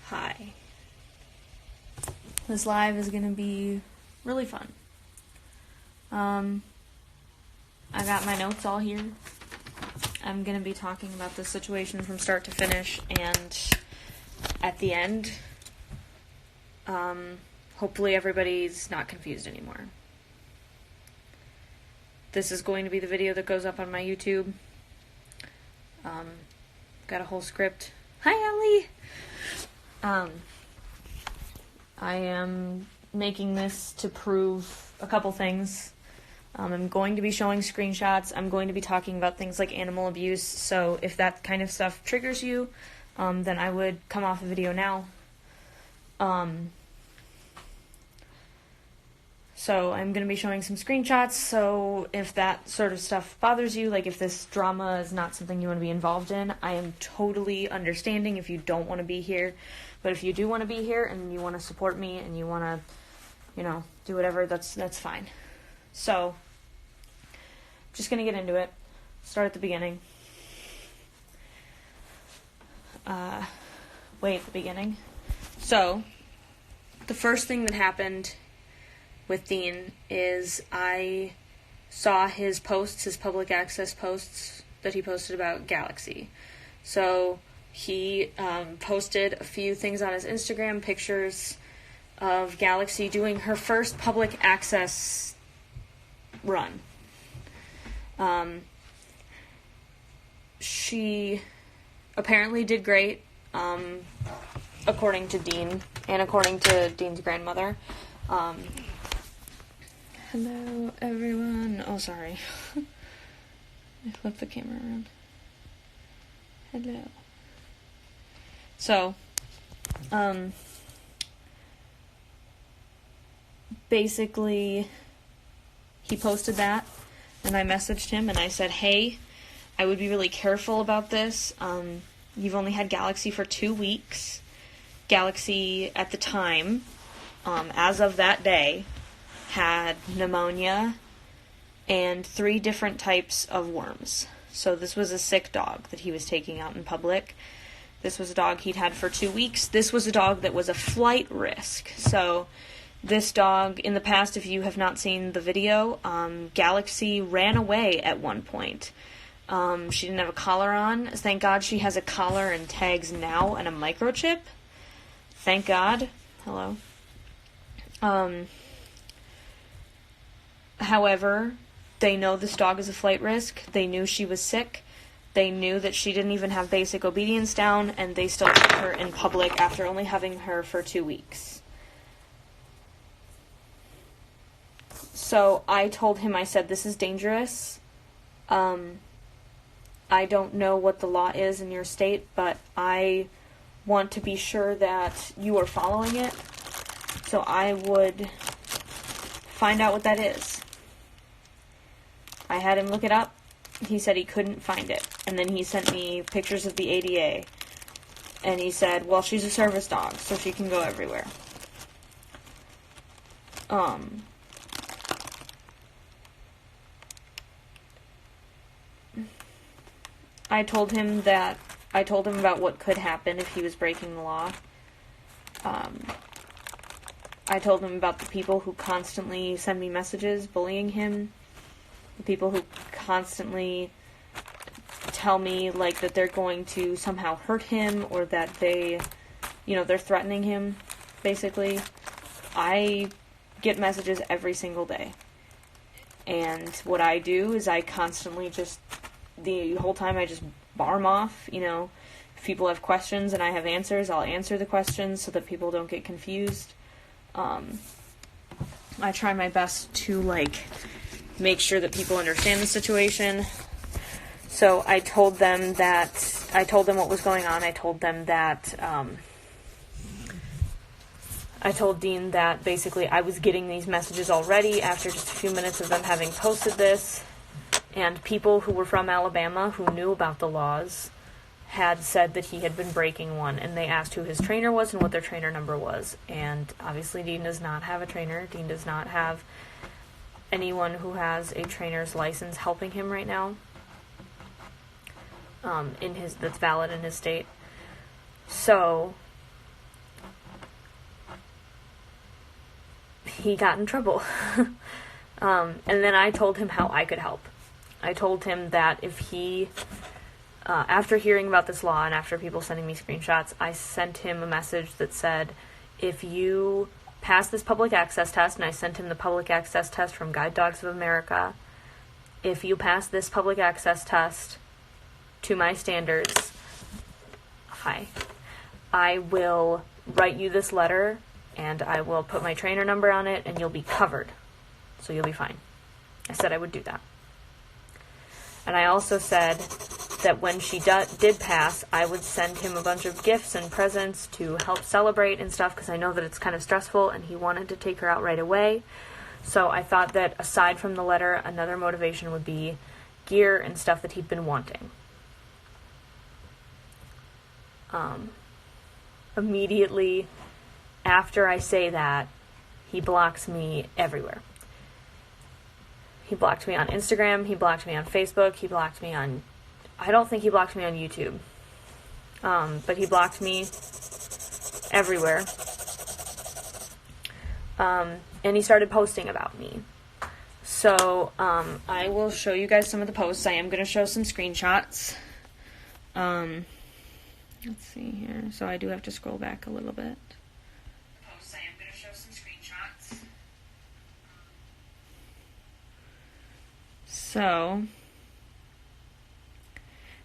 Hi. This live is going to be really fun. I got my notes all here. I'm going to be talking about the situation from start to finish, and at the end, hopefully everybody's not confused anymore. This is going to be the video that goes up on my YouTube. Got a whole script. Hi, Ellie! I am making this to prove a couple things. I'm going to be showing screenshots. I'm going to be talking about things like animal abuse, so if that kind of stuff triggers you, then I would come off the video now. So I'm going to be showing some screenshots, so if that sort of stuff bothers you, like if this drama is not something you want to be involved in, I am totally understanding if you don't want to be here. But if you do want to be here and you want to support me and you want to, do whatever, that's fine. So, just going to get into it. Start at the beginning. The beginning. So, the first thing that happened with Dean is I saw his posts, his public access posts that he posted about Galaxy. So he posted a few things on his Instagram, pictures of Galaxy doing her first public access run. She apparently did great, according to Dean, and according to Dean's grandmother. Hello, everyone. Oh, sorry. I flipped the camera around. Hello. So, basically, he posted that, and I messaged him, and I said, hey, I would be really careful about this. You've only had Galaxy for 2 weeks. Galaxy, at the time, as of that day, had pneumonia and 3 different types of worms. So this was a sick dog that he was taking out in public. This was a dog he'd had for 2 weeks. This was a dog that was a flight risk. So this dog, in the past, if you have not seen the video, Galaxy ran away at one point. She didn't have a collar on. Thank God she has a collar and tags now and a microchip. Thank God. Hello. However, they know this dog is a flight risk. They knew she was sick. They knew that she didn't even have basic obedience down, and they still took her in public after only having her for 2 weeks. So I told him, I said, this is dangerous. I don't know what the law is in your state, but I want to be sure that you are following it. So I would find out what that is. I had him look it up. He said he couldn't find it. And then he sent me pictures of the ADA. And he said, well, she's a service dog, so she can go everywhere. I told him about what could happen if he was breaking the law. I told him about the people who constantly send me messages bullying him. The people who constantly tell me, that they're going to somehow hurt him, or that they're threatening him, basically. I get messages every single day. And what I do is I constantly the whole time I just bar them off, If people have questions and I have answers, I'll answer the questions so that people don't get confused. I try my best to, make sure that people understand the situation. So I told them what was going on. I told them that, I told Dean that basically I was getting these messages already after just a few minutes of them having posted this, and people who were from Alabama who knew about the laws had said that he had been breaking one, and they asked who his trainer was and what their trainer number was. And obviously Dean does not have a trainer. Dean does not have anyone who has a trainer's license helping him right now, that's valid in his state. So he got in trouble. And then I told him how I could help. I told him that if he, after hearing about this law and after people sending me screenshots, I sent him a message that said, if you pass this public access test, and I sent him the public access test from Guide Dogs of America, if you pass this public access test to my standards, I will write you this letter, and I will put my trainer number on it, and you'll be covered. So you'll be fine. I said I would do that. And I also said that when she did pass, I would send him a bunch of gifts and presents to help celebrate and stuff, because I know that it's kind of stressful, and he wanted to take her out right away. So I thought that aside from the letter, another motivation would be gear and stuff that he'd been wanting. Immediately after I say that, he blocks me everywhere. He blocked me on Instagram, he blocked me on Facebook, he blocked me on... I don't think he blocked me on YouTube. But he blocked me everywhere. And he started posting about me. So, I will show you guys some of the posts. I am going to show some screenshots. Let's see here. So I do have to scroll back a little bit. Posts. I am going to show some screenshots. So,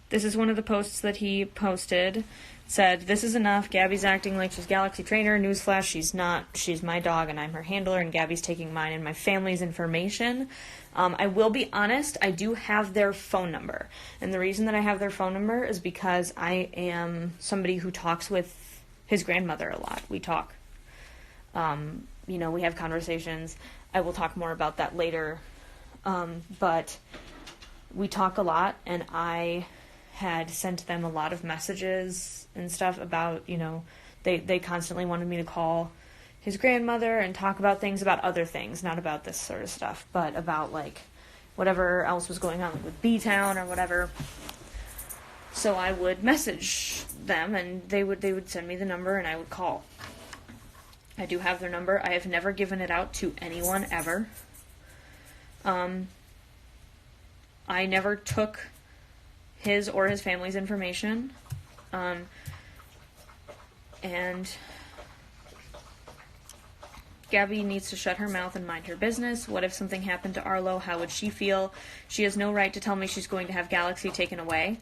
this is one of the posts that he posted. It said, "This is enough. Gabby's acting like she's Galaxy Trainer. Newsflash, she's not. She's my dog and I'm her handler, and Gabby's taking mine and my family's information." I will be honest, I do have their phone number. And the reason that I have their phone number is because I am somebody who talks with his grandmother a lot. We talk. We have conversations. I will talk more about that later. But we talk a lot, and I had sent them a lot of messages and stuff about, they constantly wanted me to call his grandmother and talk about things, about other things, not about this sort of stuff, but about, whatever else was going on with B-Town or whatever. So I would message them, and they would send me the number, and I would call. I do have their number. I have never given it out to anyone, ever. I never took his or his family's information. And Gabby needs to shut her mouth and mind her business. What if something happened to Arlo? How would she feel? She has no right to tell me she's going to have Galaxy taken away.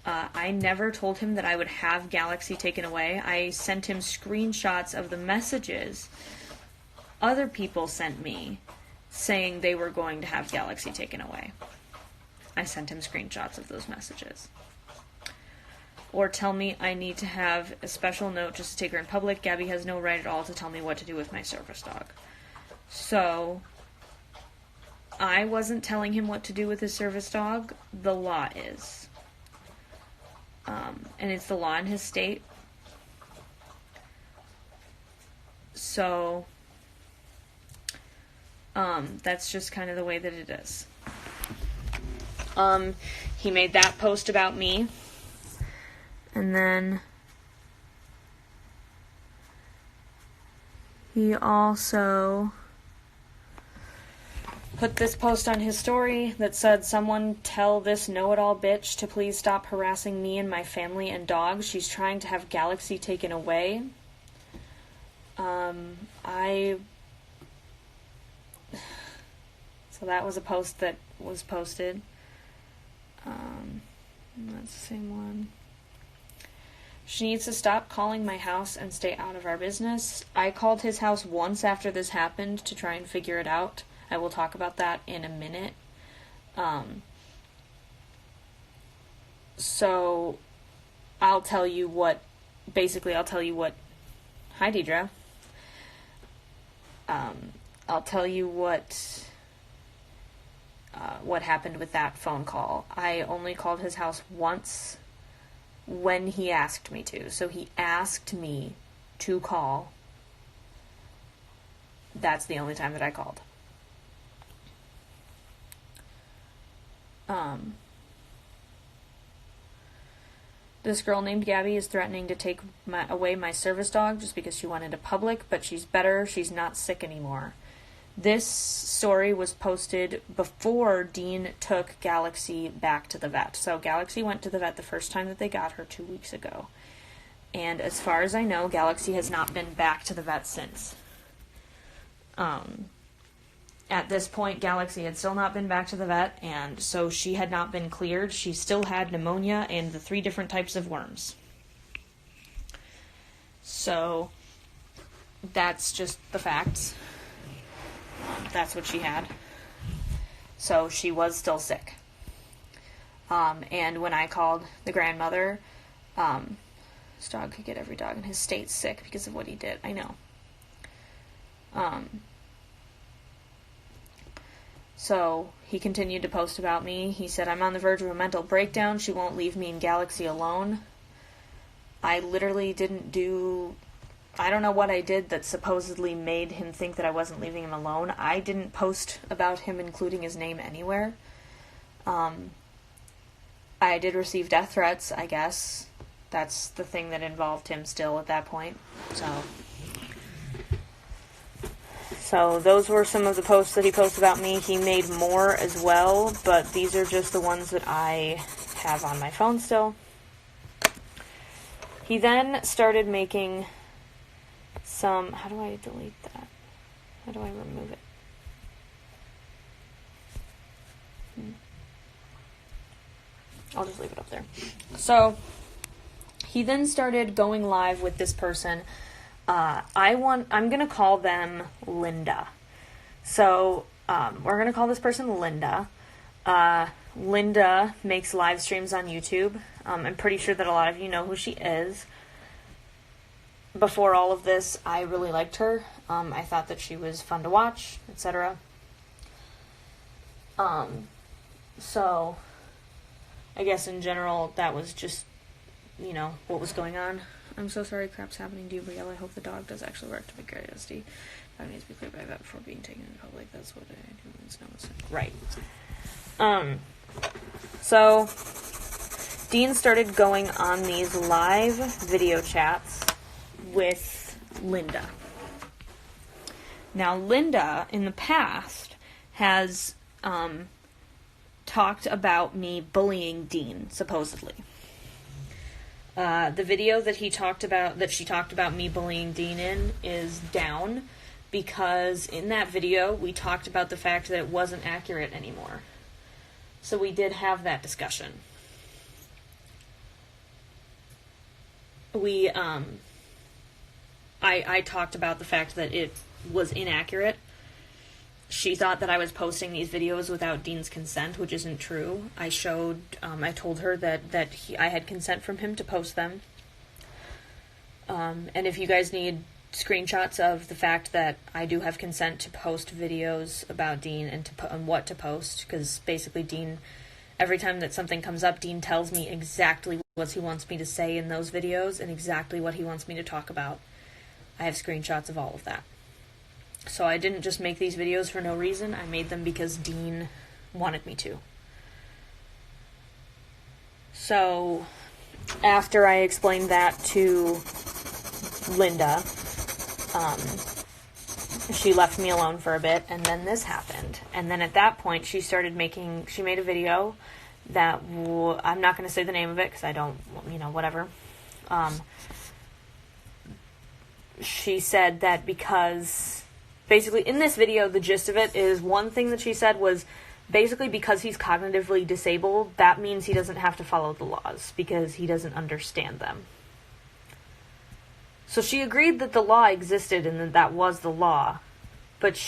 I never told him that I would have Galaxy taken away. I sent him screenshots of the messages other people sent me saying they were going to have Galaxy taken away. I sent him screenshots of those messages. Or tell me I need to have a special note just to take her in public. Gabby has no right at all to tell me what to do with my service dog. So, I wasn't telling him what to do with his service dog. The law is. And it's the law in his state. So, that's just kind of the way that it is. He made that post about me. And then he also put this post on his story that said, "Someone tell this know-it-all bitch to please stop harassing me and my family and dogs. She's trying to have Galaxy taken away." So that was a post that was posted. That's the same one. "She needs to stop calling my house and stay out of our business." I called his house once after this happened to try and figure it out. I will talk about that in a minute. So, I'll tell you what, hi Deidre. I'll tell you what happened with that phone call. I only called his house once when he asked me to. So he asked me to call. That's the only time that I called. This girl named Gabby is threatening to take away my service dog just because she wanted a public, but she's better. She's not sick anymore. This story was posted before Dean took Galaxy back to the vet. So Galaxy went to the vet the first time that they got her 2 weeks ago. And as far as I know, Galaxy has not been back to the vet since. At this point, Galaxy had still not been back to the vet, and so she had not been cleared. She still had pneumonia and the 3 different types of worms. So, that's just the facts. That's what she had. So, she was still sick. And when I called the grandmother, this dog could get every dog in his state sick because of what he did. I know. So, he continued to post about me. He said, I'm on the verge of a mental breakdown. She won't leave me and Galaxy alone. I literally didn't do... I don't know what I did that supposedly made him think that I wasn't leaving him alone. I didn't post about him including his name anywhere. I did receive death threats, I guess. That's the thing that involved him still at that point. So those were some of the posts that he posted about me. He made more as well, but these are just the ones that I have on my phone still. He then started making some... How do I delete that? How do I remove it? I'll just leave it up there. So, he then started going live with this person. I'm going to call them Linda. So, we're going to call this person Linda. Linda makes live streams on YouTube. I'm pretty sure that a lot of you know who she is. Before all of this, I really liked her. I thought that she was fun to watch, etc. So, I guess in general, that was just, what was going on. I'm so sorry crap's happening to you, Brielle. I hope the dog does actually work to be great ASD. Dog needs to be cleared by vet before being taken in public. That's what I do. Right. So, Dean started going on these live video chats with Linda. Now, Linda, in the past, has talked about me bullying Dean, supposedly. The video that she talked about me bullying Dean in is down because in that video we talked about the fact that it wasn't accurate anymore. So we did have that discussion. I talked about the fact that it was inaccurate. She thought that I was posting these videos without Dean's consent, which isn't true. I told her that I had consent from him to post them. And if you guys need screenshots of the fact that I do have consent to post videos about Dean and what to post, because basically Dean, every time that something comes up, Dean tells me exactly what he wants me to say in those videos and exactly what he wants me to talk about. I have screenshots of all of that. So I didn't just make these videos for no reason. I made them because Dean wanted me to. So, after I explained that to Linda, she left me alone for a bit, and then this happened. And then at that point, she made a video that, I'm not going to say the name of it, because I don't, whatever. She said that because... Basically, in this video, the gist of it is one thing that she said was basically because he's cognitively disabled, that means he doesn't have to follow the laws because he doesn't understand them. So she agreed that the law existed and that was the law, but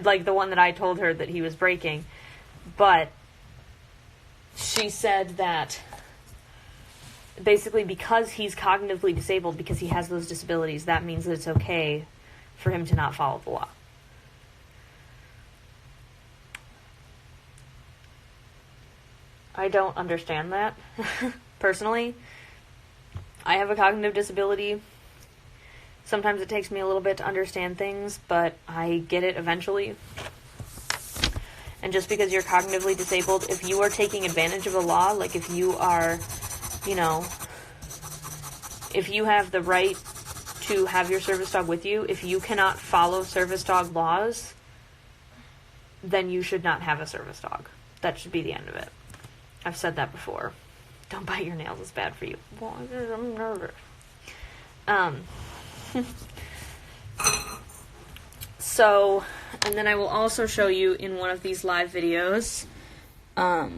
like the one that I told her that he was breaking. But she said that basically because he's cognitively disabled, because he has those disabilities, that means that it's okay for him to not follow the law. I don't understand that, personally. I have a cognitive disability. Sometimes it takes me a little bit to understand things, but I get it eventually. And just because you're cognitively disabled, if you are taking advantage of a law, like if you are, if you have the right to have your service dog with you, if you cannot follow service dog laws, then you should not have a service dog. That should be the end of it. I've said that before. Don't bite your nails, it's bad for you. Well, I'm nervous. So, and then I will also show you in one of these live videos, I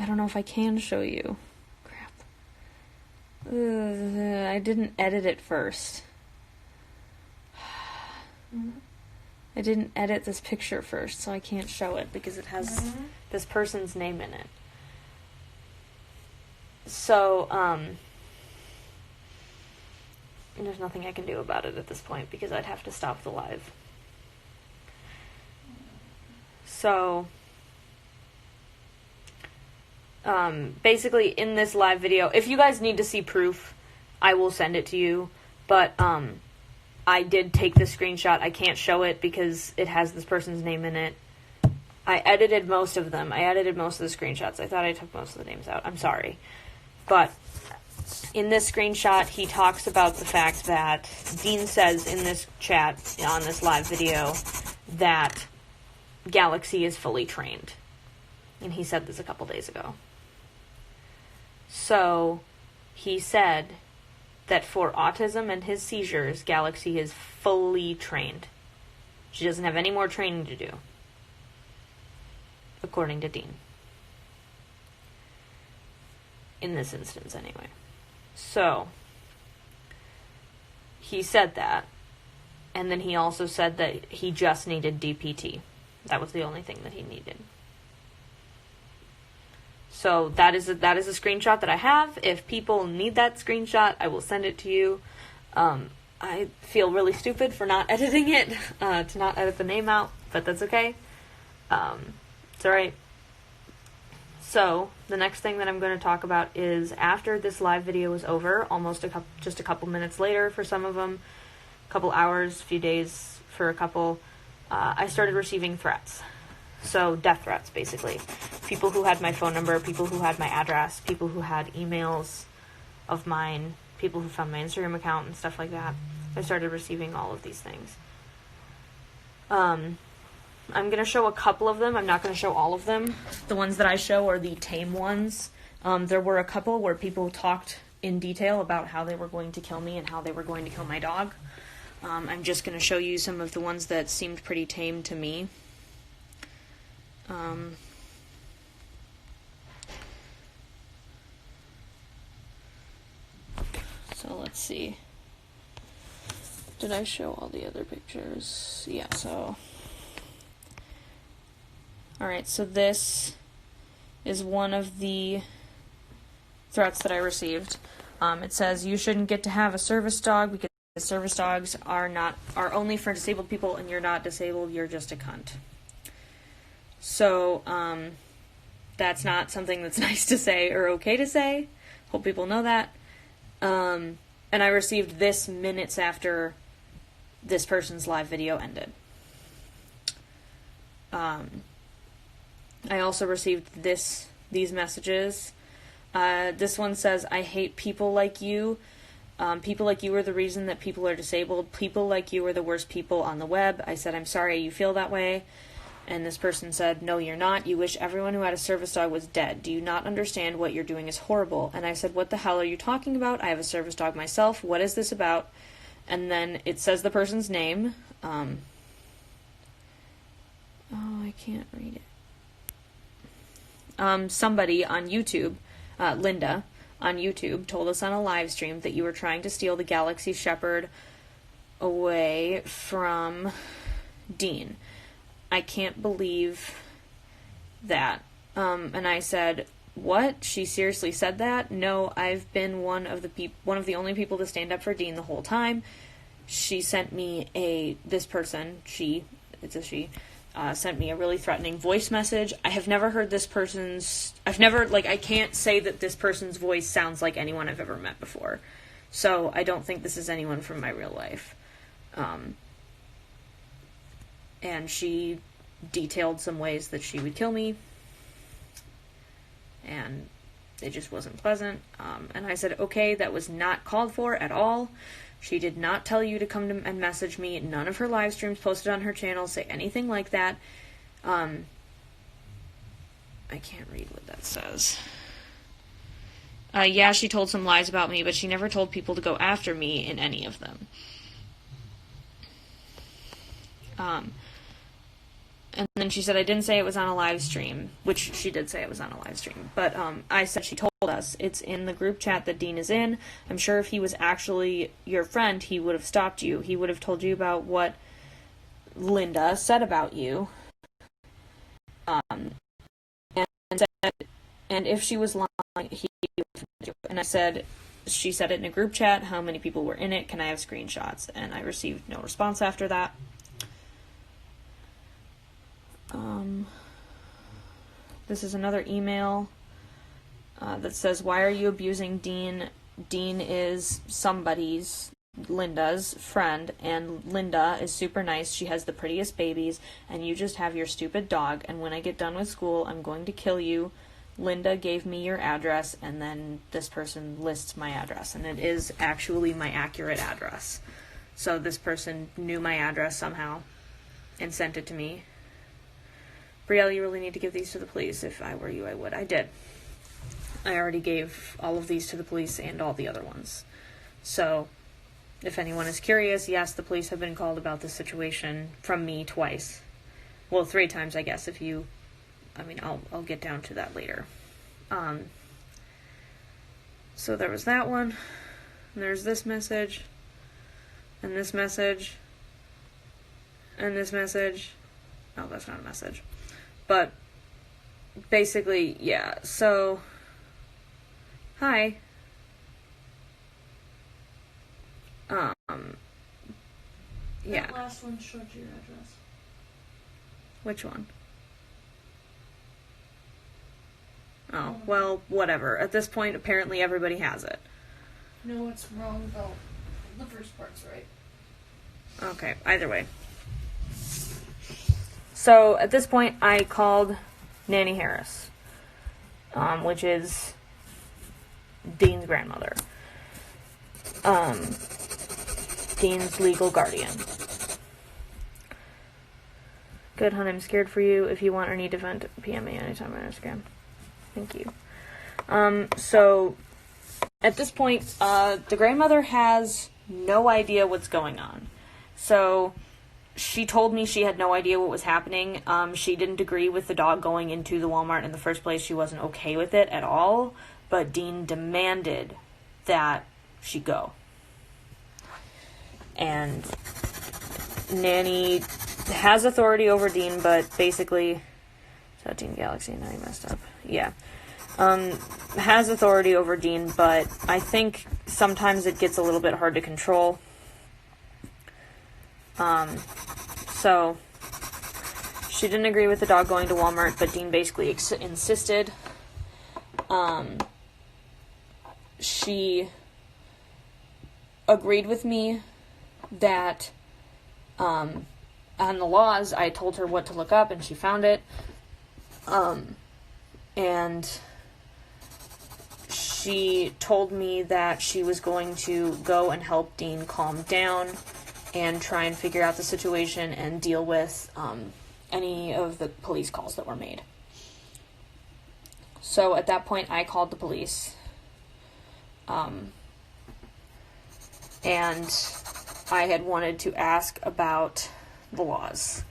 don't know if I can show you. Crap. I didn't edit it first. I didn't edit this picture first, so I can't show it because it has this person's name in it. So, there's nothing I can do about it at this point because I'd have to stop the live. So, basically in this live video, if you guys need to see proof, I will send it to you, but, I did take the screenshot. I can't show it because it has this person's name in it. I edited most of them. I edited most of the screenshots. I thought I took most of the names out. I'm sorry. But in this screenshot, he talks about the fact that Dean says in this chat, on this live video, that Galaxy is fully trained. And he said this a couple days ago. So, he said that for autism and his seizures, Galaxy is fully trained. She doesn't have any more training to do. According to Dean. In this instance, anyway. So, he said that. And then he also said that he just needed DPT. That was the only thing that he needed. So that is a screenshot that I have. If people need that screenshot, I will send it to you. I feel really stupid for not editing it, to not edit the name out, but that's okay. It's alright. So, the next thing that I'm going to talk about is after this live video was over, just a couple minutes later for some of them, a couple hours, a few days for a couple, I started receiving threats. So, death threats, basically. People who had my phone number, people who had my address, people who had emails of mine, people who found my Instagram account and stuff like that. I started receiving all of these things. I'm going to show a couple of them. I'm not going to show all of them. The ones that I show are the tame ones. There were a couple where people talked in detail about how they were going to kill me and how they were going to kill my dog. I'm just going to show you some of the ones that seemed pretty tame to me. So let's see. Did I show all the other pictures? Yeah, so. Alright, so this is one of the threats that I received. It says, you shouldn't get to have a service dog because service dogs are only for disabled people, and you're not disabled, you're just a cunt. So, that's not something that's nice to say or okay to say. Hope people know that. And I received this minutes after this person's live video ended. I also received these messages. This one says, I hate people like you. People like you are the reason that people are disabled. People like you are the worst people on the web. I said, I'm sorry you feel that way. And this person said, no, you're not. You wish everyone who had a service dog was dead. Do you not understand what you're doing is horrible? And I said, what the hell are you talking about? I have a service dog myself. What is this about? And then it says the person's name. Oh, I can't read it. Somebody on YouTube, Linda, on YouTube, told us on a live stream that you were trying to steal the Galaxy Shepherd away from Dean. I can't believe that. And I said, what? She seriously said that? No, I've been one of the only people to stand up for Dean the whole time. She sent me sent me a really threatening voice message. I have never heard this person's, I can't say that this person's voice sounds like anyone I've ever met before. So I don't think this is anyone from my real life. And she detailed some ways that she would kill me. And It just wasn't pleasant. And I said, okay, that was not called for at all. She did not tell you to come to and message me. None of her live streams posted on her channel say anything like that. I can't read what that says. Yeah, she told some lies about me, but she never told people to go after me in any of them. And then she said I didn't say it was on a live stream, which she did say it was on a live stream. But I said she told us. It's in the group chat that Dean is in. I'm sure if he was actually your friend, he would have stopped you. He would have told you about what Linda said about you. And if she was lying, he would have told you. And I said, she said it in a group chat. How many people were in it? Can I have screenshots? And I received no response after that. This is another email that says, why are you abusing Dean? Dean is somebody's, Linda's friend, and Linda is super nice. She has the prettiest babies, and you just have your stupid dog, and when I get done with school, I'm going to kill you. Linda gave me your address, and then this person lists my address, and it is actually my accurate address. So this person knew my address somehow and sent it to me. Brielle, you really need to give these to the police. If I were you, I would. I did. I already gave all of these to the police and all the other ones. So, if anyone is curious, yes, the police have been called about this situation from me twice. Well, 3 times, I guess, if you... I mean, I'll get down to that later. So there was that one. And there's this message. And this message. And this message. Oh, that's not a message. But basically, yeah, so, hi. Yeah. That last one showed your address. Which one? Oh, well, whatever. At this point, apparently everybody has it. No, it's wrong though. The first part's right. Okay, either way. So, at this point, I called Nanny Harris, which is Dean's grandmother. Dean's legal guardian. Good, hon, I'm scared for you. If you want or need to vent, PM me anytime on Instagram. Thank you. So, at this point, the grandmother has no idea what's going on. So... she told me she had no idea what was happening. She didn't agree with the dog going into the Walmart in the first place. She wasn't okay with it at all. But Dean demanded that she go. And Nanny has authority over Dean, but basically... Is that Dean Galaxy? Now he messed up. Yeah. Has authority over Dean, but I think sometimes it gets a little bit hard to control. So, she didn't agree with the dog going to Walmart, but Dean basically insisted. She agreed with me that, on the laws, I told her what to look up, and she found it. And she told me that she was going to go and help Dean calm down and try and figure out the situation and deal with any of the police calls that were made. So at that point, I called the police. And I had wanted to ask about the laws.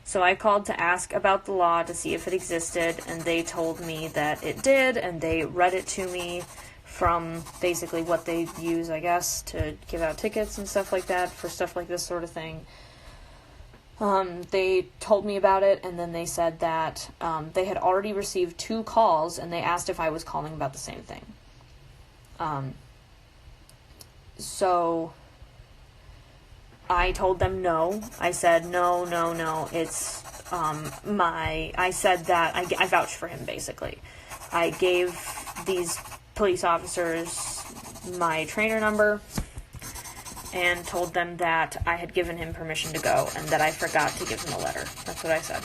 So I called to ask about the law to see if it existed, and they told me that it did, and they read it to me from basically what they use, I guess, to give out tickets and stuff like that for stuff like this sort of thing. They told me about it, and then they said that they had already received 2 calls, and they asked if I was calling about the same thing. So I told them no. I said, no, it's I said that I vouched for him, basically. I gave these police officers my trainer number and told them that I had given him permission to go and that I forgot to give him a letter. That's what I said.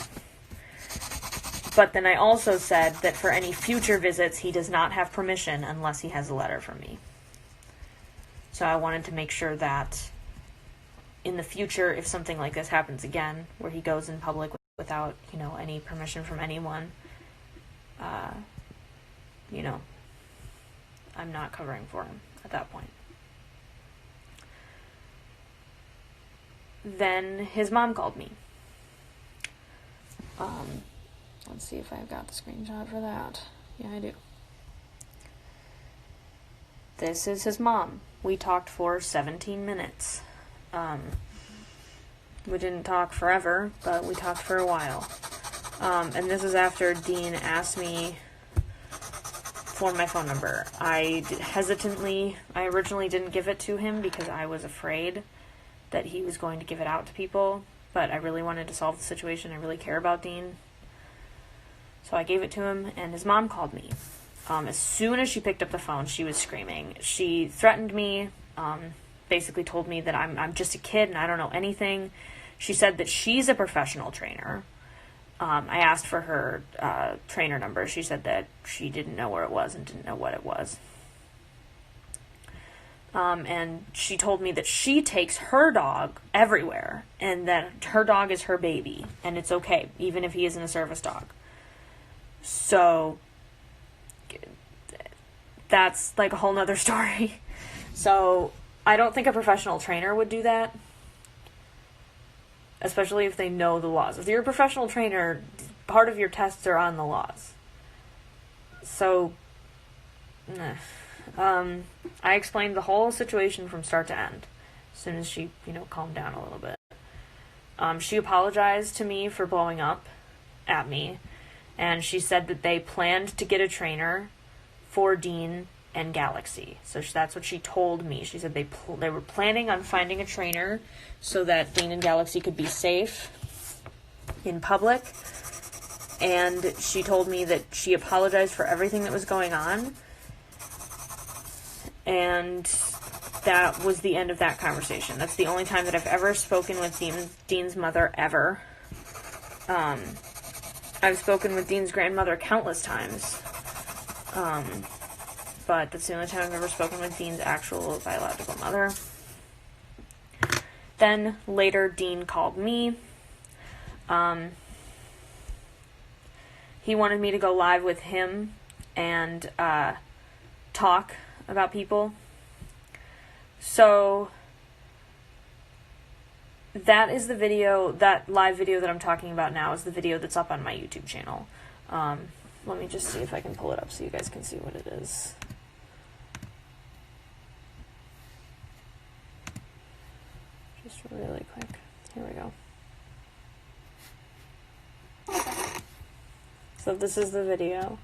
But then I also said that for any future visits, he does not have permission unless he has a letter from me. So I wanted to make sure that in the future, if something like this happens again, where he goes in public without, any permission from anyone, I'm not covering for him at that point. Then his mom called me. Let's see if I've got the screenshot for that. Yeah, I do. This is his mom. We talked for 17 minutes. We didn't talk forever, but we talked for a while. And this is after Dean asked me for my phone number. I originally didn't give it to him because I was afraid that he was going to give it out to people, but I really wanted to solve the situation. I really care about Dean. So I gave it to him, and his mom called me. As soon as she picked up the phone, she was screaming. She threatened me, basically told me that I'm just a kid and I don't know anything. She said that she's a professional trainer. I asked for her trainer number. She said that she didn't know where it was and didn't know what it was. And she told me that she takes her dog everywhere and that her dog is her baby and it's okay, even if he isn't a service dog. So that's like a whole nother story. So I don't think a professional trainer would do that, especially if they know the laws. If you're a professional trainer, part of your tests are on the laws. So, I explained the whole situation from start to end as soon as she, calmed down a little bit. She apologized to me for blowing up at me, and she said that they planned to get a trainer for Dean and Galaxy. So that's what she told me. She said they were planning on finding a trainer so that Dean and Galaxy could be safe in public. And she told me that she apologized for everything that was going on. And that was the end of that conversation. That's the only time that I've ever spoken with Dean's mother, ever. I've spoken with Dean's grandmother countless times. But that's the only time I've ever spoken with Dean's actual biological mother. Then later, Dean called me. He wanted me to go live with him and talk about people. So that is the video, that live video that I'm talking about now is the video that's up on my YouTube channel. Let me just see if I can pull it up so you guys can see what it is. Just really quick. Here we go. So this is the video.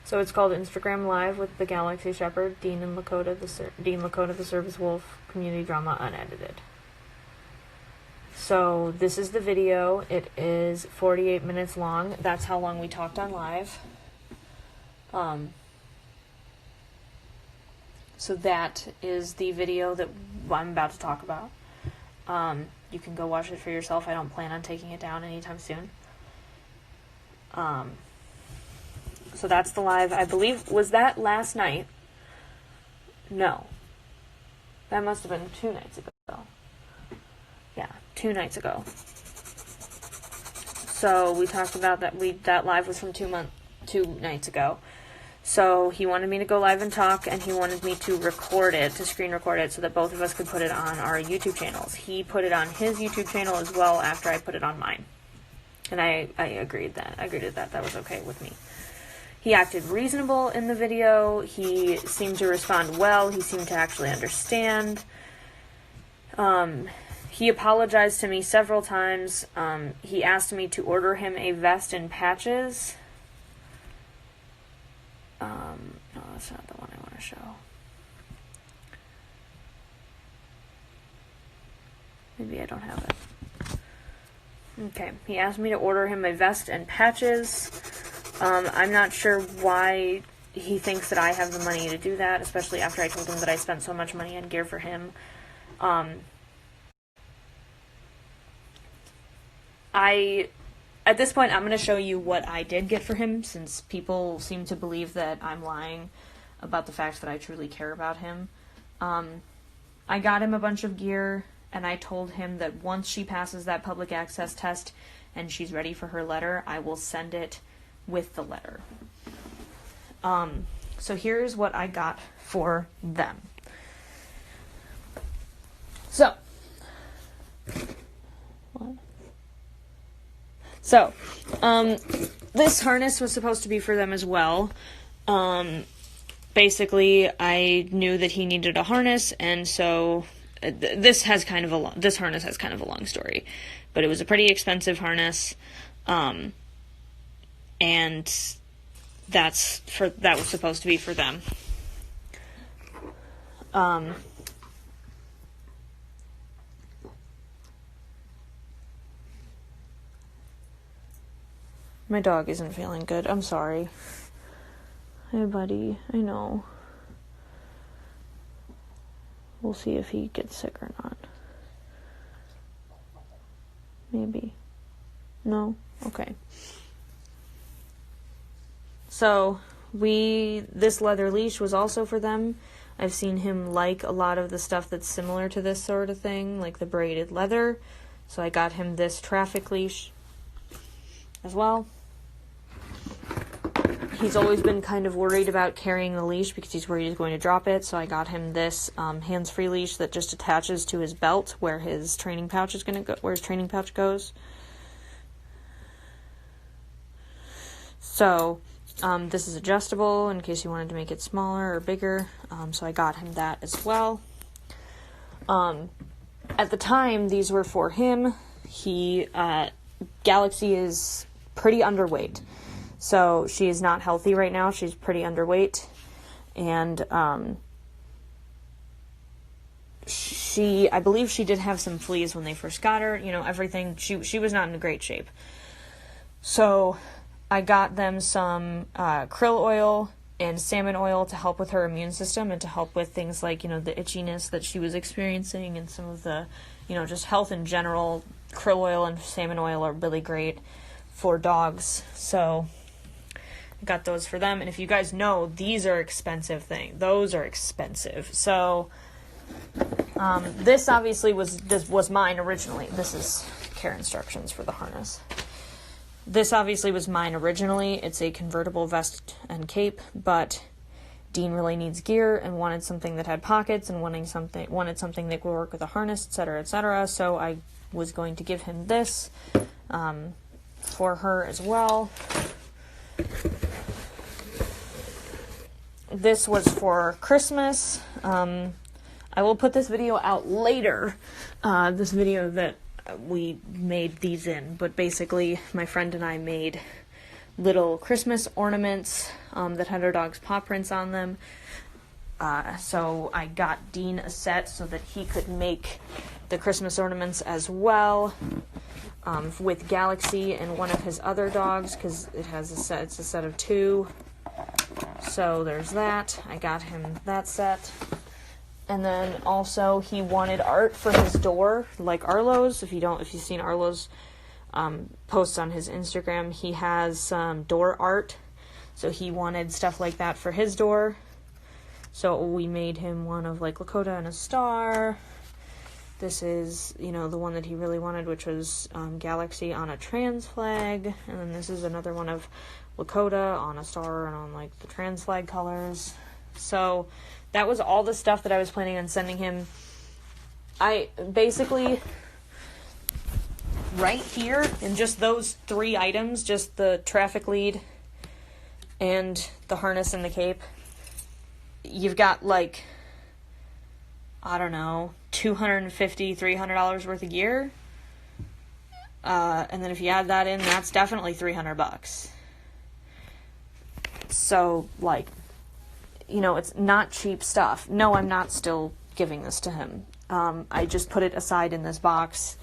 So it's called Instagram Live with the Galaxy Shepherd, Dean Lakota, the Service Wolf, Community Drama Unedited. So this is the video. It is 48 minutes long. That's how long we talked on live. So that is the video that I'm about to talk about. You can go watch it for yourself. I don't plan on taking it down anytime soon. So that's the live. I believe, was that last night? No. That must have been 2 nights ago. Yeah, 2 nights ago. So we talked about that. That live was from 2 nights ago. So he wanted me to go live and talk, and he wanted me to record it, to screen record it, so that both of us could put it on our YouTube channels. He put it on his YouTube channel as well after I put it on mine. And I agreed that. I agreed that that was okay with me. He acted reasonable in the video. He seemed to respond well. He seemed to actually understand. He apologized to me several times. He asked me to order him a vest and patches. No, that's not the one I want to show. Maybe I don't have it. Okay, he asked me to order him a vest and patches. I'm not sure why he thinks that I have the money to do that, especially after I told him that I spent so much money on gear for him. At this point, I'm going to show you what I did get for him, since people seem to believe that I'm lying about the fact that I truly care about him. I got him a bunch of gear, and I told him that once she passes that public access test and she's ready for her letter, I will send it with the letter. So here's what I got for them. So, this harness was supposed to be for them as well. Basically, I knew that he needed a harness, and so this harness has kind of a long story, but it was a pretty expensive harness, and that was supposed to be for them. My dog isn't feeling good. I'm sorry. Hey, buddy. I know. We'll see if he gets sick or not. Maybe. No? Okay. So, this leather leash was also for them. I've seen him like a lot of the stuff that's similar to this sort of thing, like the braided leather. So I got him this traffic leash as well. He's always been kind of worried about carrying the leash because he's worried he's going to drop it, so I got him this hands-free leash that just attaches to his belt where his training pouch is going to go, where his training pouch goes. So, this is adjustable in case you wanted to make it smaller or bigger, so I got him that as well. At the time, these were for him. Galaxy is pretty underweight. So she is not healthy right now. She's pretty underweight. And I believe she did have some fleas when they first got her. You know, everything. She was not in great shape. So I got them some krill oil and salmon oil to help with her immune system and to help with things like, you know, the itchiness that she was experiencing and some of the, you know, just health in general. Krill oil and salmon oil are really great for dogs. So got those for them, and if you guys know, these are expensive things. Those are expensive. So, this obviously was mine originally. This is care instructions for the harness. This obviously was mine originally. It's a convertible vest and cape, but Dean really needs gear and wanted something that had pockets and wanted something that would work with a harness, etc., etc. So I was going to give him this for her as well. This was for Christmas. I will put this video out later, this video that we made these in, but basically my friend and I made little Christmas ornaments that had our dog's paw prints on them. So I got Dean a set so that he could make the Christmas ornaments as well, with Galaxy and one of his other dogs, because it's a set of 2. So there's that. I got him that set. And then also he wanted art for his door, like Arlo's. If you've seen Arlo's posts on his Instagram, he has some door art. So he wanted stuff like that for his door. So we made him one of like Lakota and a star. This is, you know, the one that he really wanted, which was Galaxy on a trans flag. And then this is another one of Lakota on a star and on like the trans flag colors. So that was all the stuff that I was planning on sending him. I basically, right here, in just those 3 items, just the traffic lead and the harness and the cape, you've got like, I don't know, $250, $300 worth of gear. And then if you add that in, that's definitely $300. So, like, you know, it's not cheap stuff. No, I'm not still giving this to him. I just put it aside in this box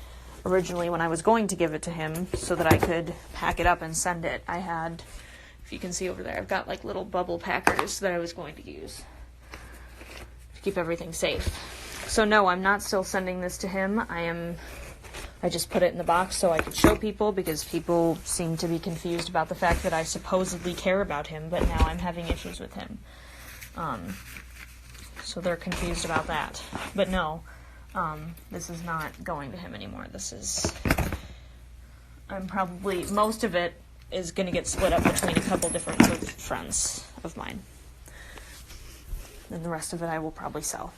originally when I was going to give it to him so that I could pack it up and send it. I had, if you can see over there, I've got like little bubble packers that I was going to use to keep everything safe. So no, I'm not still sending this to him. I am I just put it in the box so I could show people, because people seem to be confused about the fact that I supposedly care about him, but now I'm having issues with him. So they're confused about that. But no, this is not going to him anymore. Most of it is going to get split up between a couple different group friends of mine. And the rest of it I will probably sell.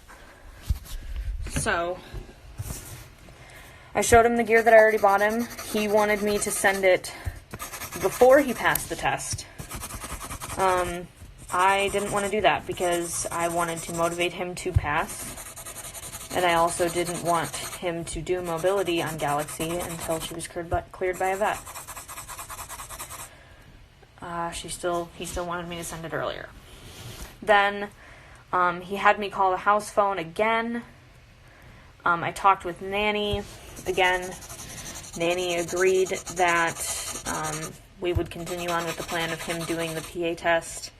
So, I showed him the gear that I already bought him. He wanted me to send it before he passed the test. I didn't want to do that because I wanted to motivate him to pass. And I also didn't want him to do mobility on Galaxy until she was cleared by a vet. He still wanted me to send it earlier. Then, he had me call the house phone again. I talked with Nanny again. Nanny agreed that we would continue on with the plan of him doing the PA test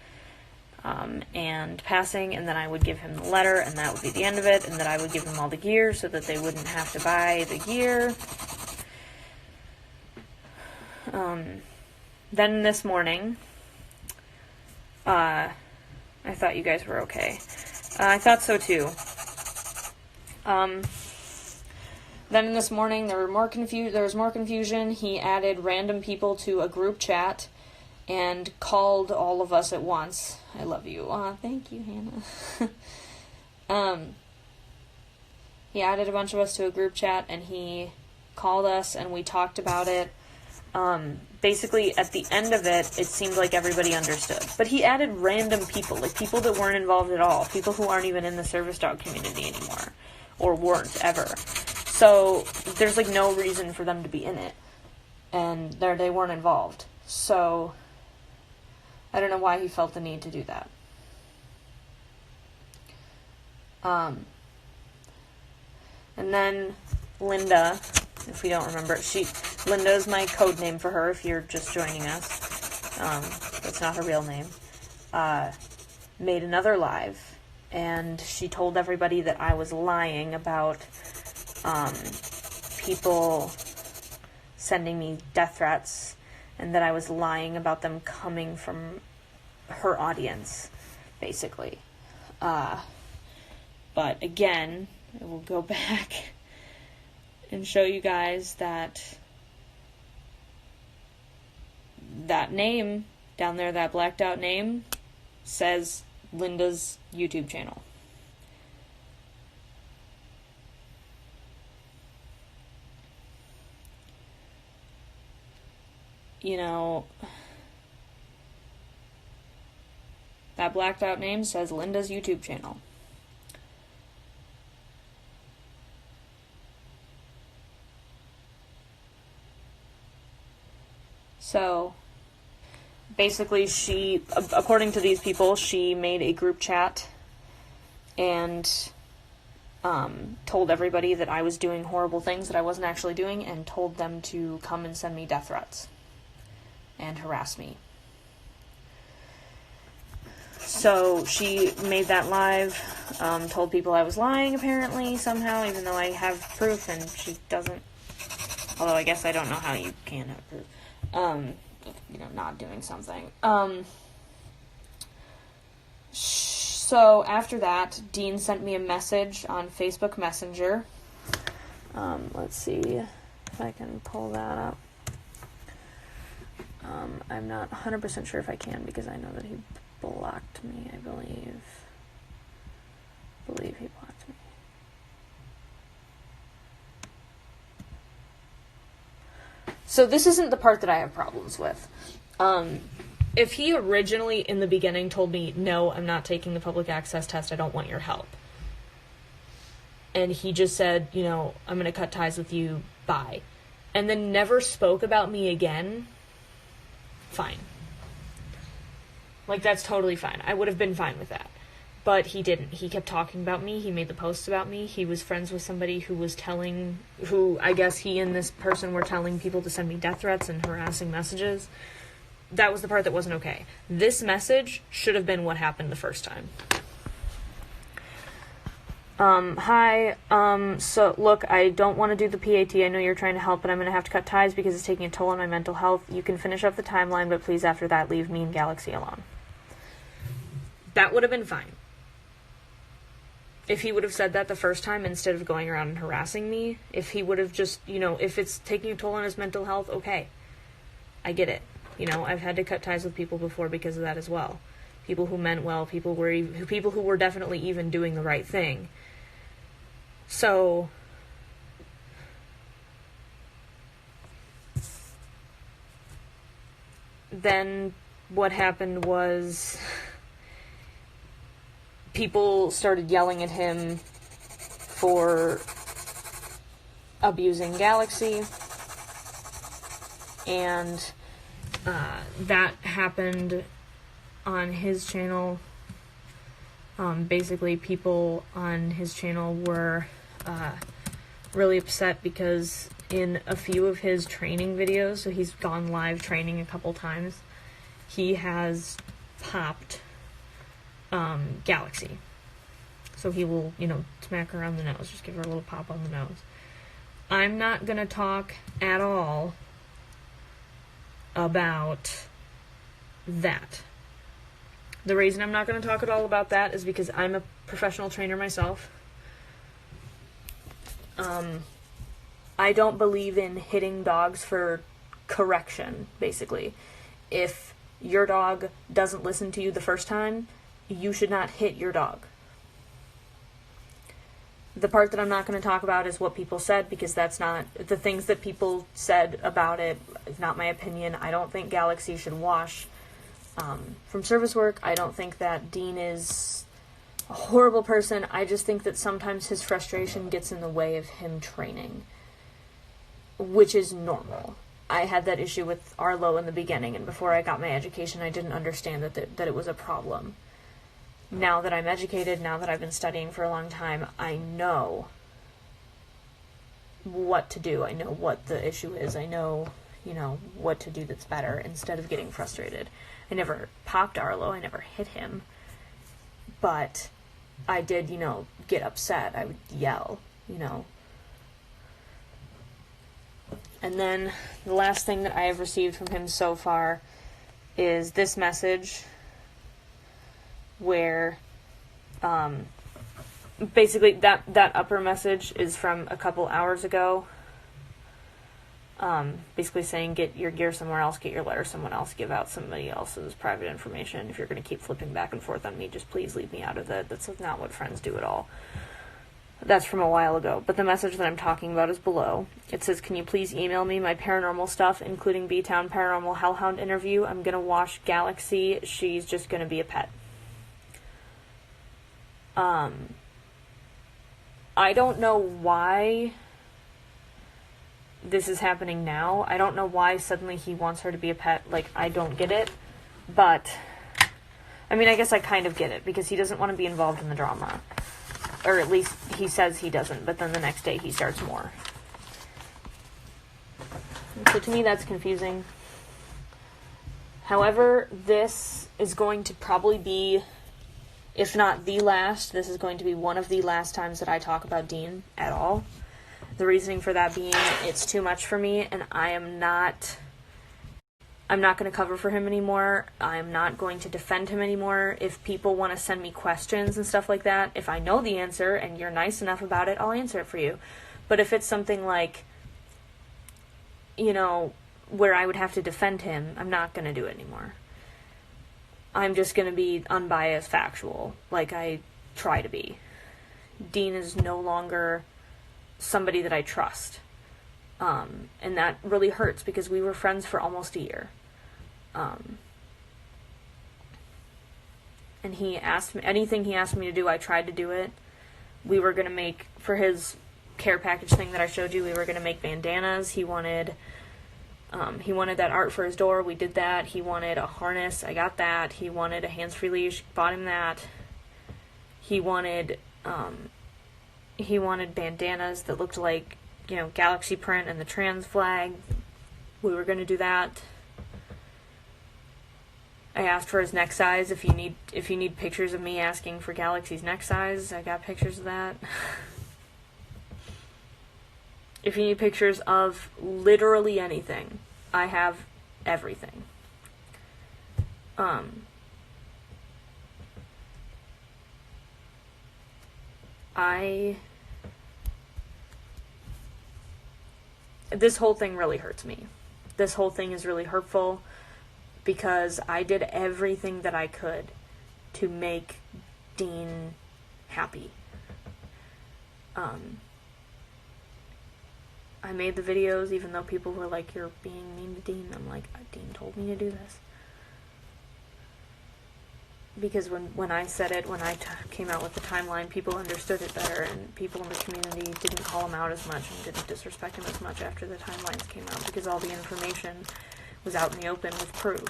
and passing, and then I would give him the letter, and that would be the end of it, and that I would give him all the gear so that they wouldn't have to buy the gear. Then this morning, I thought you guys were okay. I thought so too. Then this morning there was more confusion. He added random people to a group chat and called all of us at once. I love you. Thank you, Hannah. He added a bunch of us to a group chat and he called us and we talked about it. Basically, at the end of it, it seemed like everybody understood. But he added random people, like people that weren't involved at all, people who aren't even in the service dog community anymore, or weren't ever. So there's like no reason for them to be in it, and they weren't involved. So I don't know why he felt the need to do that. And then Linda, if we don't remember, Linda's my code name for her if you're just joining us. That's not her real name. Made another live, and she told everybody that I was lying about people sending me death threats, and that I was lying about them coming from her audience, basically. But again, I will go back and show you guys that name down there, that blacked out name, says Linda's YouTube channel. You know, that blacked out name says Linda's YouTube channel. So, basically according to these people, she made a group chat and told everybody that I was doing horrible things that I wasn't actually doing, and told them to come and send me death threats and harass me. So she made that live, told people I was lying apparently somehow, even though I have proof, and she doesn't. Although I guess I don't know how you can have proof. Not doing something. So after that, Dean sent me a message on Facebook Messenger. Let's see if I can pull that up. I'm not 100% sure if I can, because I know that he blocked me, I believe. He blocked me. So this isn't the part that I have problems with. If he originally, in the beginning, told me, no, I'm not taking the public access test, I don't want your help, and he just said, I'm going to cut ties with you, bye, and then never spoke about me again, fine. Like, that's totally fine. I would have been fine with that. But he didn't. He kept talking about me. He made the posts about me. He was friends with somebody who I guess he and this person were telling people to send me death threats and harassing messages. That was the part that wasn't okay. This message should have been what happened the first time. Hi, so look, I don't want to do the PAT. I know you're trying to help, but I'm going to have to cut ties because it's taking a toll on my mental health. You can finish up the timeline, but please after that leave me and Galaxy alone. That would have been fine. If he would have said that the first time instead of going around and harassing me, if he would have just, if it's taking a toll on his mental health, okay. I get it. I've had to cut ties with people before because of that as well. People who meant well, people who were definitely even doing the right thing. So, then what happened was people started yelling at him for abusing Galaxy, and that happened on his channel. Basically, people on his channel were really upset because in a few of his training videos, so he's gone live training a couple times, he has popped Galaxy. So he will, smack her on the nose, just give her a little pop on the nose. I'm not going to talk at all about that. The reason I'm not going to talk at all about that is because I'm a professional trainer myself. I don't believe in hitting dogs for correction, basically. If your dog doesn't listen to you the first time, you should not hit your dog. The part that I'm not going to talk about is what people said, because that's not the things that people said about it. It's not my opinion. I don't think Galaxy should wash from service work. I don't think that Dean is a horrible person. I just think that sometimes his frustration gets in the way of him training, which is normal. I had that issue with Arlo in the beginning, and before I got my education, I didn't understand that it was a problem. Now that I'm educated, now that I've been studying for a long time, I know what to do. I know what the issue is. I know, what to do that's better instead of getting frustrated. I never popped Arlo. I never hit him. But I did, get upset. I would yell, And then the last thing that I have received from him so far is this message where basically that upper message is from a couple hours ago, basically saying get your gear somewhere else, get your letter somewhere else, give out somebody else's private information. If you're going to keep flipping back and forth on me, just please leave me out of it. That's not what friends do at all. That's from a while ago, but the message that I'm talking about is below. It says, can you please email me my paranormal stuff, including B-Town Paranormal Hellhound interview? I'm going to wash Galaxy. She's just going to be a pet. I don't know why this is happening now. I don't know why suddenly he wants her to be a pet. I don't get it. But, I guess I kind of get it, because he doesn't want to be involved in the drama. Or at least he says he doesn't, but then the next day he starts more. So to me that's confusing. However, this is going to probably be, if not the last, this is going to be one of the last times that I talk about Dean at all. The reasoning for that being, it's too much for me, and I'm not going to cover for him anymore. I'm not going to defend him anymore. If people want to send me questions and stuff like that, if I know the answer and you're nice enough about it, I'll answer it for you. But if it's something like, where I would have to defend him, I'm not going to do it anymore. I'm just going to be unbiased, factual, like I try to be. Dean is no longer somebody that I trust. And that really hurts, because we were friends for almost a year. And he asked me, anything he asked me to do, I tried to do it. We were going to make, for his care package thing that I showed you, we were going to make bandanas. He wanted that art for his door. We did that. He wanted a harness. I got that. He wanted a hands-free leash. Bought him that. He wanted bandanas that looked like, Galaxy print and the trans flag. We were going to do that. I asked for his neck size. If you need pictures of me asking for Galaxy's neck size, I got pictures of that. If you need pictures of literally anything, I have everything. This whole thing really hurts me. This whole thing is really hurtful because I did everything that I could to make Dean happy. I made the videos even though people were like, you're being mean to Dean. I'm like, Dean told me to do this. Because when I said it, when I came out with the timeline, people understood it better, and people in the community didn't call him out as much and didn't disrespect him as much after the timelines came out, because all the information was out in the open with proof.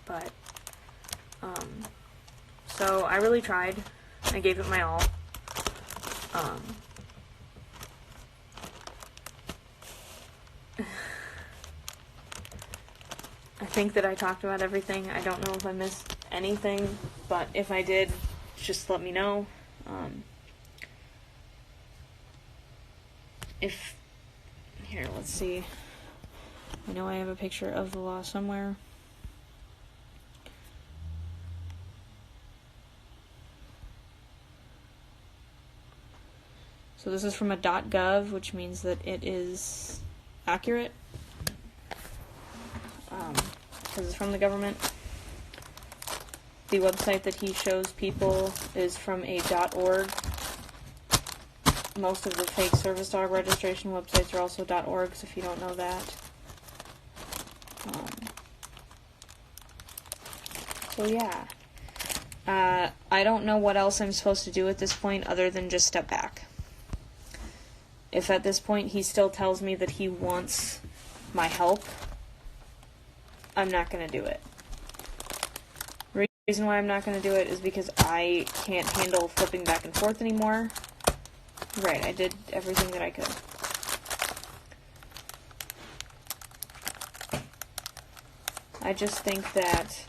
But, so I really tried. I gave it my all. I think that I talked about everything. I don't know if I missed anything, but if I did, just let me know. Here, let's see. I know I have a picture of the law somewhere. So this is from a .gov, which means that it is accurate. Because it's from the government. The website that he shows people is from a .org. Most of the fake service dog registration websites are also .orgs, if you don't know that. So yeah. I don't know what else I'm supposed to do at this point other than just step back. If at this point he still tells me that he wants my help, I'm not going to do it. The reason why I'm not going to do it is because I can't handle flipping back and forth anymore. Right, I did everything that I could. I just think that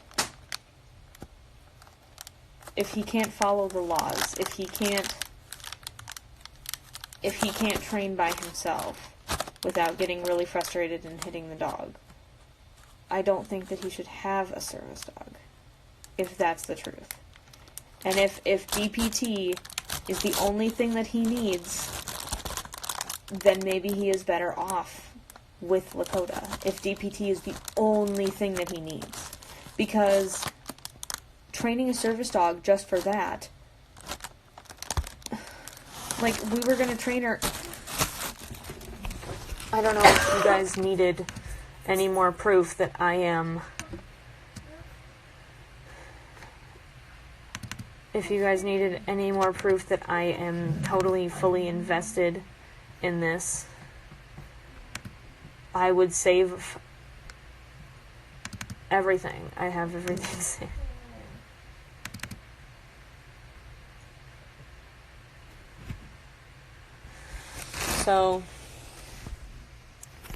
if he can't follow the laws, if he can't train by himself without getting really frustrated and hitting the dog, I don't think that he should have a service dog, if that's the truth. And if DPT is the only thing that he needs, then maybe he is better off with Lakota, if DPT is the only thing that he needs. Because training a service dog just for that, like, we were going to train her. I don't know if you guys needed any more proof that I am. If you guys needed any more proof that I am totally, fully invested in this, I would save everything. I have everything saved. So,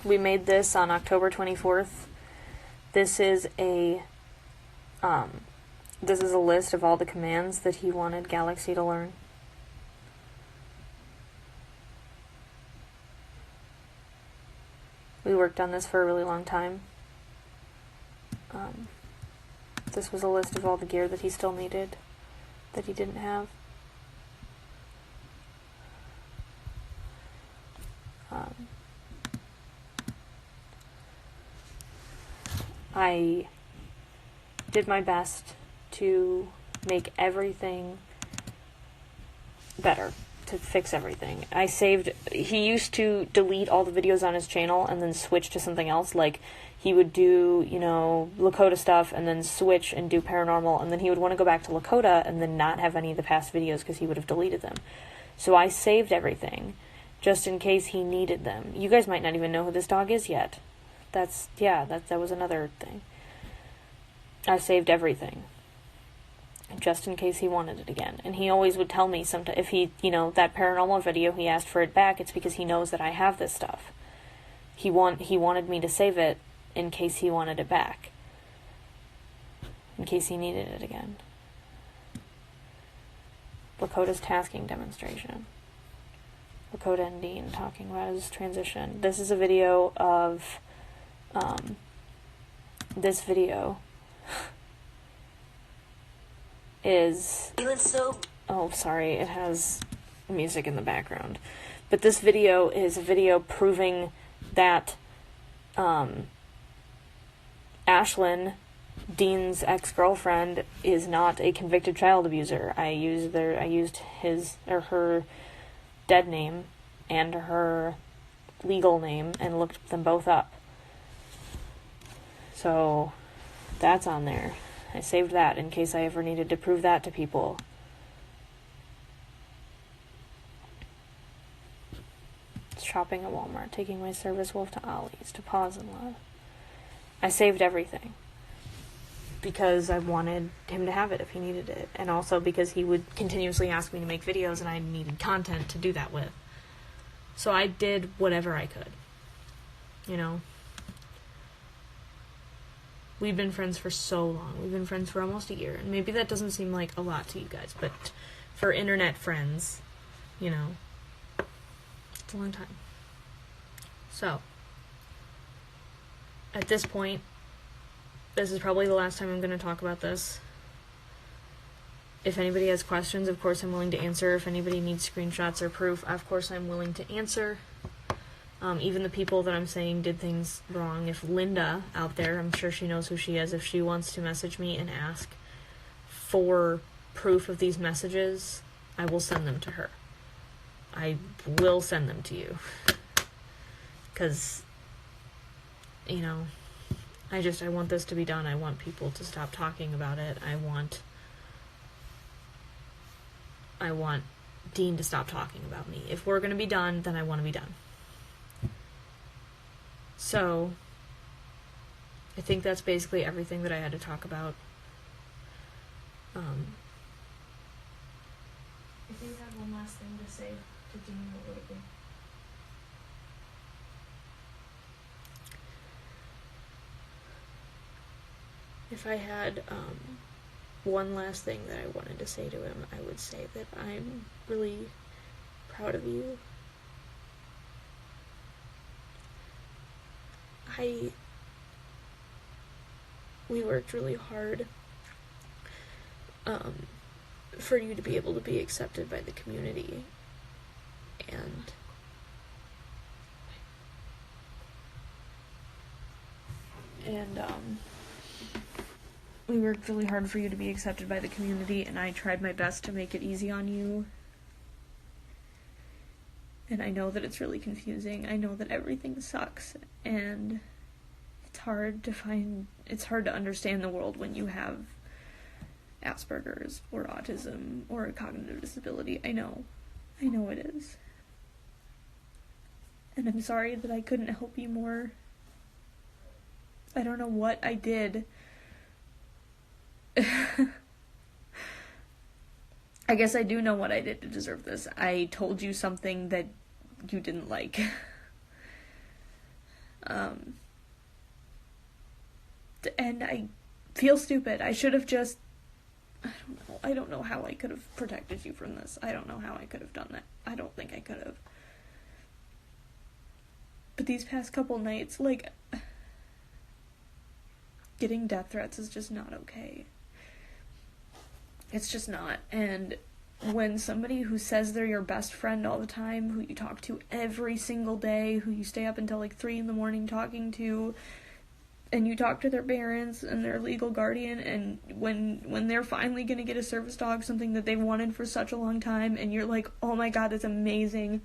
we made this on October 24th. This is a list of all the commands that he wanted Galaxy to learn. We worked on this for a really long time. This was a list of all the gear that he still needed, that he didn't have. I did my best to make everything better, to fix everything. He used to delete all the videos on his channel and then switch to something else. Like, he would do, Lakota stuff and then switch and do paranormal, and then he would want to go back to Lakota and then not have any of the past videos because he would have deleted them. So I saved everything just in case he needed them. You guys might not even know who this dog is yet. That was another thing. I saved everything just in case he wanted it again. And he always would tell me sometimes, if he, that paranormal video, he asked for it back, it's because he knows that I have this stuff. He wanted me to save it in case he wanted it back. In case he needed it again. Lakota's tasking demonstration. Lakota and Dean talking about his transition. This is a video of, this video is, oh, sorry, it has music in the background. But this video is a video proving that, Ashlyn, Dean's ex-girlfriend, is not a convicted child abuser. I used his or her dead name and her legal name and looked them both up. So that's on there. I saved that in case I ever needed to prove that to people. Shopping at Walmart, taking my service wolf to Ollie's, to Paws and Love. I saved everything. Because I wanted him to have it if he needed it. And also because he would continuously ask me to make videos and I needed content to do that with. So I did whatever I could. You know? We've been friends for so long. We've been friends for almost a year. And maybe that doesn't seem like a lot to you guys. But for internet friends, you know, it's a long time. So, at this point, this is probably the last time I'm going to talk about this. If anybody has questions, of course I'm willing to answer. If anybody needs screenshots or proof, of course I'm willing to answer. Even the people that I'm saying did things wrong. If Linda out there, I'm sure she knows who she is, if she wants to message me and ask for proof of these messages, I will send them to her. I will send them to you. Because, you know, I want this to be done. I want people to stop talking about it. I want Dean to stop talking about me. If we're going to be done, then I want to be done. So, I think that's basically everything that I had to talk about. I think I have one last thing to say to Dean. What would it be? If I had one last thing that I wanted to say to him, I would say that I'm really proud of you. We worked really hard for you to be able to be accepted by the community, and we worked really hard for you to be accepted by the community, and I tried my best to make it easy on you. And I know that it's really confusing. I know that everything sucks, and it's hard to understand the world when you have Asperger's or autism or a cognitive disability. I know it is. And I'm sorry that I couldn't help you more. I don't know what I did. I guess I do know what I did to deserve this. I told you something that you didn't like. And I feel stupid. I should have just... I don't know how I could have protected you from this. I don't know how I could have done that. I don't think I could have. But these past couple nights, like... getting death threats is just not okay. It's just not. And when somebody who says they're your best friend all the time, who you talk to every single day, who you stay up until like 3 a.m. talking to, and you talk to their parents and their legal guardian, and when they're finally going to get a service dog, something that they've wanted for such a long time, and you're like, oh my god, that's amazing,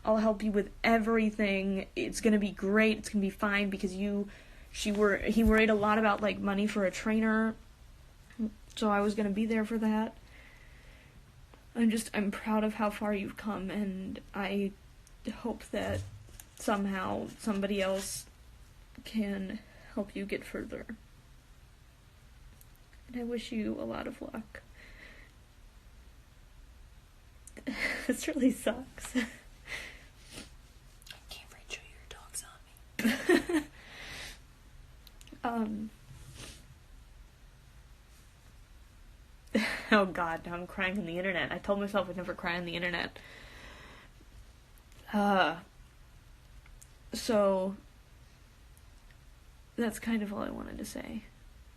I'll help you with everything, it's going to be great, it's going to be fine, because he worried a lot about like money for a trainer, so I was going to be there for that. I'm proud of how far you've come, and I hope that somehow somebody else can help you get further. And I wish you a lot of luck. This really sucks. I can't reach you, your dog's on me. Oh god, now I'm crying on the internet. I told myself I'd never cry on the internet. So, that's kind of all I wanted to say.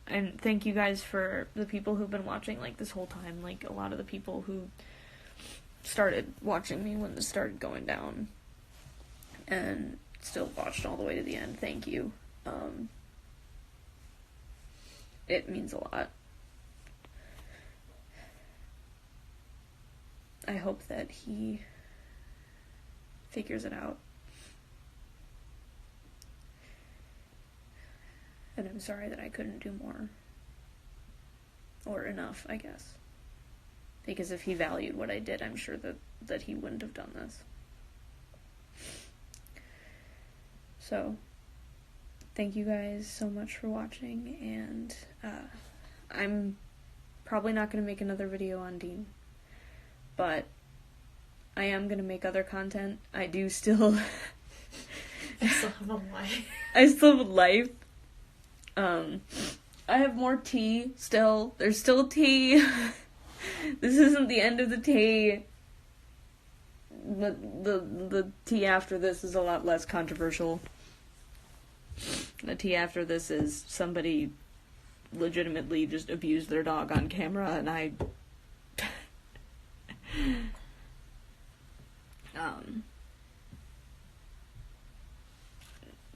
And thank you guys for the people who've been watching, like, this whole time. Like, a lot of the people who started watching me when this started going down. And still watched all the way to the end. Thank you. It means a lot. I hope that he figures it out. And I'm sorry that I couldn't do more. Or enough, I guess. Because if he valued what I did, I'm sure that he wouldn't have done this. So, thank you guys so much for watching, and I'm probably not going to make another video on Dean. But I am going to make other content. I do still... I still have a life. I still have a life. I have more tea still. There's still tea. This isn't the end of the tea. The tea after this is a lot less controversial. The tea after this is somebody legitimately just abused their dog on camera, and I...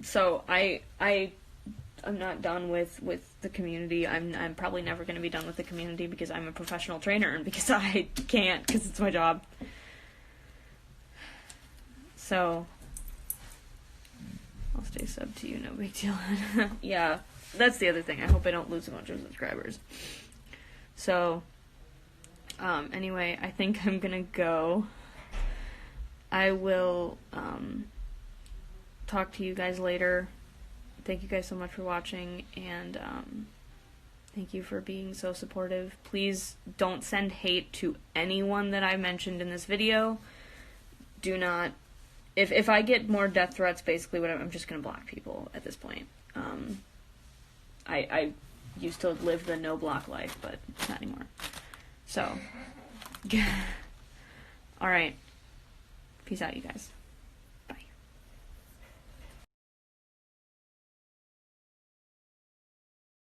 So I'm not done with the community. I'm probably never going to be done with the community because I'm a professional trainer and because I can't, because it's my job. So I'll stay sub to you, no big deal. Yeah, that's the other thing. I hope I don't lose a bunch of subscribers. So anyway, I think I'm gonna go. I will talk to you guys later. Thank you guys so much for watching, and thank you for being so supportive. Please don't send hate to anyone that I mentioned in this video. Do not... If I get more death threats, basically what I'm just gonna block people at this point. I used to live the no-block life, but not anymore. So... Alright. Peace out, you guys.